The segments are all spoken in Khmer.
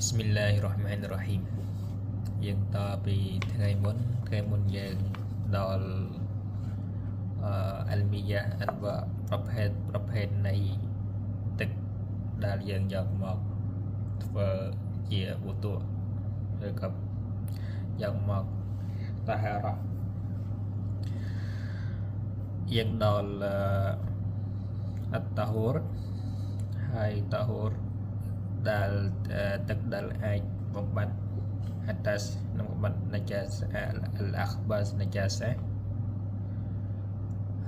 Bismillahirrahmanirrahim យើងតពីថ្ងៃមុនយើងដល់អលមីយ៉ាអនវ៉ាប្រភេទនៃទឹកដែលយើងយកមកធ្វើជាវត្ថុឬក៏យកមកតាហារ៉ាយើងដល់អត្តតាហូរហើយតាហូរដែលទឹកដែលអាចបំបត្តិហាតាសនិងបំបត្តិណាចាសអលអាខបាសណាចាស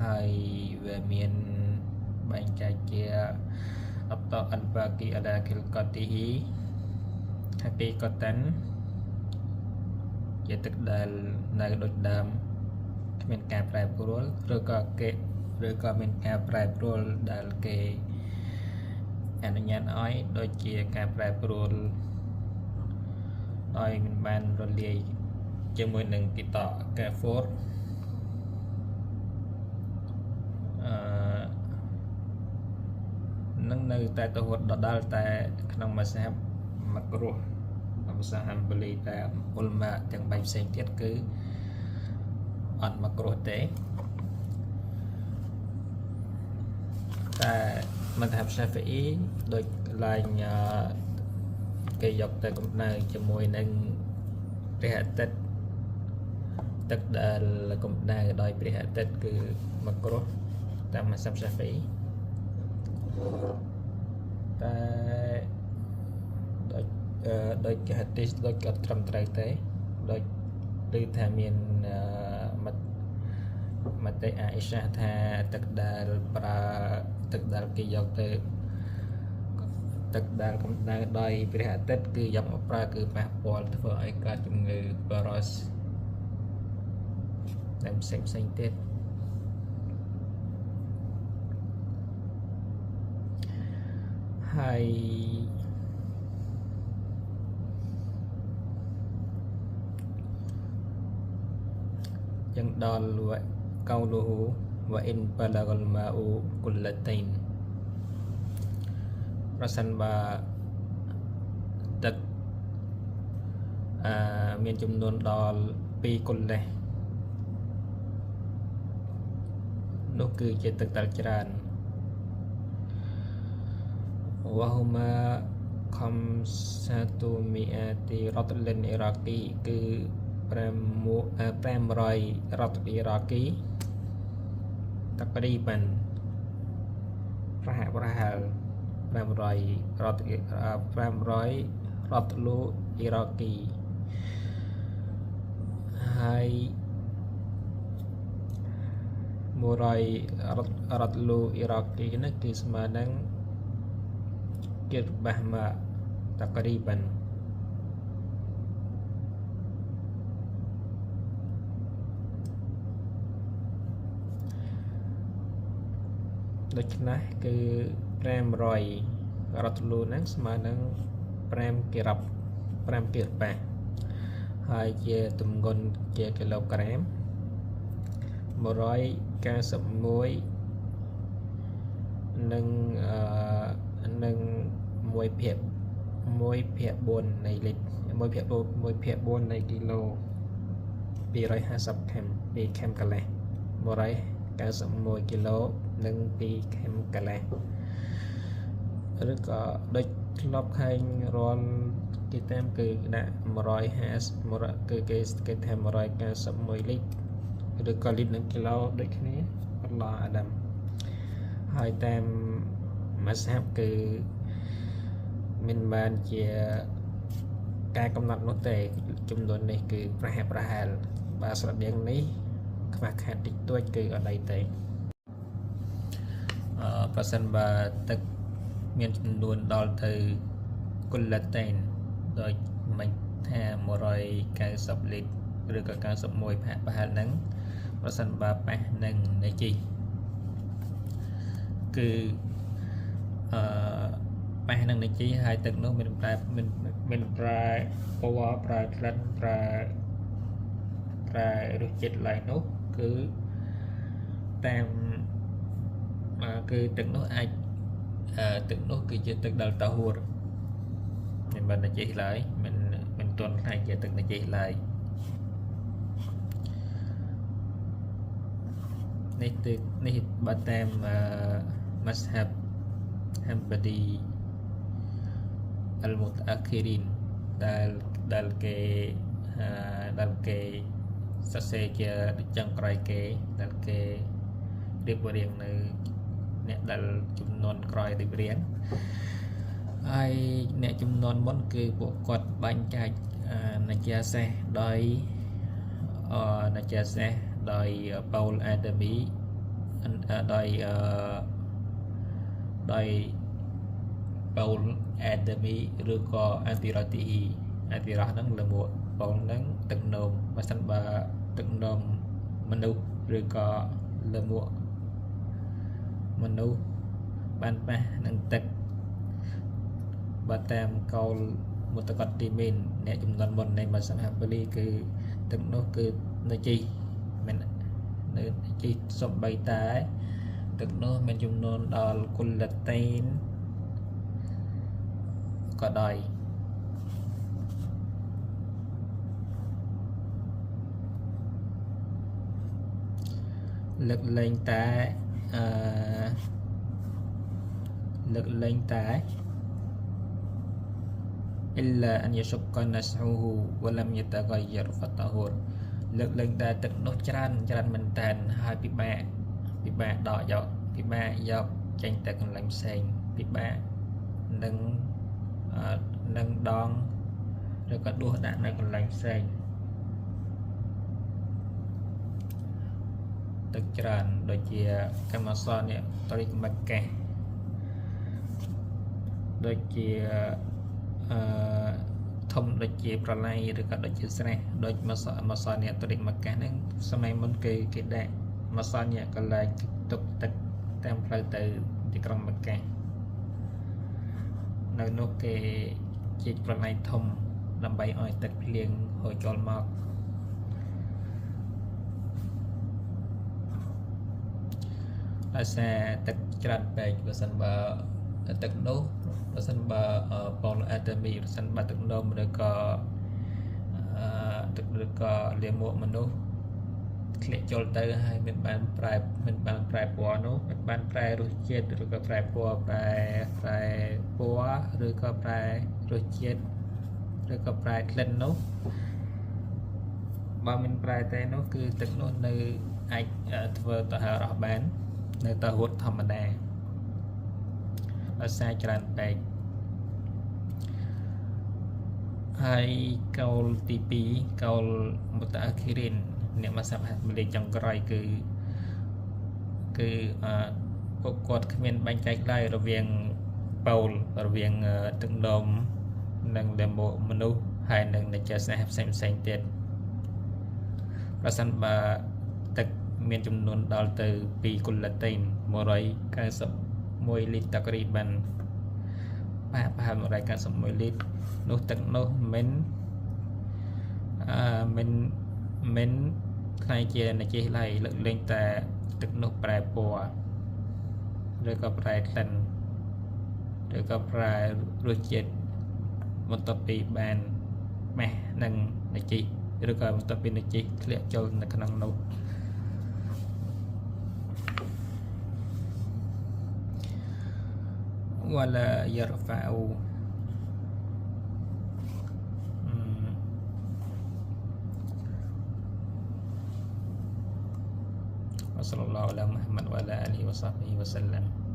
ហើយវាមានបែងចែកជាអត្តអលបាគីអឡាគិលកទីហ៊ីហាគីកតាន់ជាទឹកដែលនៅដូចដើមគ្មានការប្រែប្រួលឬក៏មានការប្រែប្រួលដែលគេអនុញ្ញាតឲ្យដូចជាការប្រែប្រួលឲ្យមិនបានរលាយជាមួយនឹងគីតកាហ្វូតនឹងនៅតែទៅរហូតដដែលតែក្នុងមស្ហាបមករុះភាសាហាំបលីតែអ៊ុលម៉ាទាំង3ផ្សេងទៀតគឺអត់មករុះទេតែមធ្យមសាហ្វីអ៊ីដូចឡើងគេយកទៅកំដៅជាមួយនឹងព្រះអាទិត្យទឹកដែលកំដៅដោយព្រះអាទិត្យគឺមករុះតាមមធ្យមសាហ្វីតែដូចជាហាឌីសដូចអត់ត្រឹមត្រូវទេដូចឬថាមានមតិអាអ៊ីសាថាទឹកដែលគេយកទៅទឹកដែលកំដៅដោយព្រះអាទិត្យគឺយកមកប្រើគឺប៉ះពាល់ធ្វើឲ្យកើតជំងឺបារ៉ុសនិងផ្សេងទៀតហើយយ៉ាងដល់កោលូហ៊ូវ៉ាអ៊ីនបាឡាកលម៉ាអ៊ូគុលឡាតៃនប្រសិនបើទឹកមានចំនួនដល់2គុលលេសនោះគឺជាទឹកដែលច្រើនវ៉ាហ៊ូម៉ាខំសាទូមីអាទីរ៉តលិនអ៊ីរ៉ាគីគឺ500រ៉តអ៊ីរ៉ាគីតាក់រីបានប្រហែល500រ៉តលូអ៊ីរ៉ាគីហើយ100រ៉តលូអ៊ីរ៉ាគីនេះគឺស្មើនឹងគិតបាស់ម៉ាតាក់រីបានដូច្នេះគឺ500រ៉តលូហ្នឹងស្មើនឹង5គីរ៉ាប់5គីរ៉ប៉ាហើយជាទម្ងន់ជាគីឡូក្រាម191និង1ភាគ4នៃលីត្រ1ភាគ4នៃគីឡូ250ខាំ2ខាំកន្លះ191គីឡូនិង2ខាំកន្លះឬក៏ដូចធ្លាប់ឃើញរាល់គេតាមគឺដាក់150គឺគេថា191លីត្រឬក៏លីត្រនិងគីឡូដូចគ្នាអល់ឡោះអាដាមហើយតាមមស្ហាបគឺមិនបានជាការកំណត់នោះទេចំនួននេះគឺប្រហែលបើស្រដៀងនេះខ្វះខាតតិចតួចគឺអត់អីទេប្រសិនបើទឹកមានចំនួនដល់ទៅគុលឡាតេនដូចមិនថា190លីត្រឬក៏91ប្រហែលហ្នឹងប្រសិនបើប៉ះនឹងនៃជីគឺប៉ះនឹងនៃជីហើយទឹកនោះមានប្រែពណ៌ប្រែក្លិនប្រែរសជាតិឡើងនោះគឺតាមគឺទឹកនោះអាចទឹកនោះគឺជាទឹកដែលតាហូរ Nên mình là chỉ lại mình tuần hay giờ từng là chỉ lại này bắt tem mazhab Hanbali al-mutaakhirin dal ke saseជាចុងក្រោយគេដែលគេរៀបរៀងនៅអ្នកដែលចំនួនក្រោយរៀបរៀងហើយអ្នកចំនួនមុនគឺពួកគាត់បែងចែកណាជាសេះដោយណាជាសេះដោយ Paul Adami ដោយPaul Adami ឬក៏ Antiratihi ហ្នឹងលើមួក Paul ហ្នឹងទឹកនោមបើសិនបើទឹកនោមមនុស្សឬក៏លើមួកមនុស្សបានប៉ះនឹងទឹកបើតាមកោលមុតកតទីមីនអ្នកចំនួនមុននៃមកសហពលីគឺទឹកនោះគឺនៅជីមិននៅជីសំបីតែទឹកនោះមានចំនួនដល់គុលឡាតេនក៏ដោយលើកលែងតែإلا أن يشق نسعه ولم يتغير فطهور លើកលែងតែទឹកនោះច្រើនមែនតើហើយពិបាកដកយកចេញទៅកន្លែងផ្សេងពិបាកនឹងដងឬក៏ដួសដាក់នៅកន្លែងផ្សេងទឹកច្រើនដូចជាកម្មសរនេះតរិកមកកេះដូចជាធំដូចជាប្រឡាយឬក៏ដូចជាស្រះដូចមកសរនេះតរិកមកកេះហ្នឹងសម័យមុនគេដាក់មកសរនេះកន្លែងទុកទឹកតាមផ្លូវទៅទីក្រុងមកកេះនៅនោះគេជីកប្រឡាយធំដើម្បីឲ្យទឹកភ្លៀងហូរចូលមកដោយសារទឹកច្រើនពេកបើសិនបើទឹកនោះបើសិនបើ Paul Adami បើសិនបើទឹកនោមឬក៏លាមកមនុស្សធ្លាក់ចូលទៅហើយមិនបានប្រែពណ៌នោះមិនបានប្រែរសជាតិឬក៏ប្រែពណ៌ប្រែពណ៌ឬក៏ប្រែរសជាតិឬក៏ប្រែក្លិននោះបើមិនប្រែតែនោះគឺទឹកនោះនៅអាចធ្វើទៅហៅរស់បាននៅតែរត់ធម្មតាដោយសារច្រើនពេកហើយកោលទី2កោលមុតអាខីរិនអ្នកមកសាប់មលេចុងក្រោយគឺពួកគាត់គ្មានបែងចែកឡើយរវាងប៉ូលរវាងទឹកនោមនិងដេម៉ូមនុស្សហើយនិងនជាសាសផ្សេងទៀតប្រសិនបើទឹកមានចំនួនដល់ទៅ2គុលឡាតេន191លីត្រតក្រីបានប្រហែល191លីត្រនោះទឹកនោះមិនខ្លាយជានជាឡើយលើកលែងតែទឹកនោះប្រែពណ៌ឬក៏ប្រែក្លិនឬក៏ប្រែរសជាតិបន្ទាប់ពីបានម៉េះនឹងនជាឬក៏បន្ទាប់ពីនជាធ្លាក់ចូលនៅក្នុងនោះولا يرفع وصلى الله على محمد وعلى آله وصحبه وسلم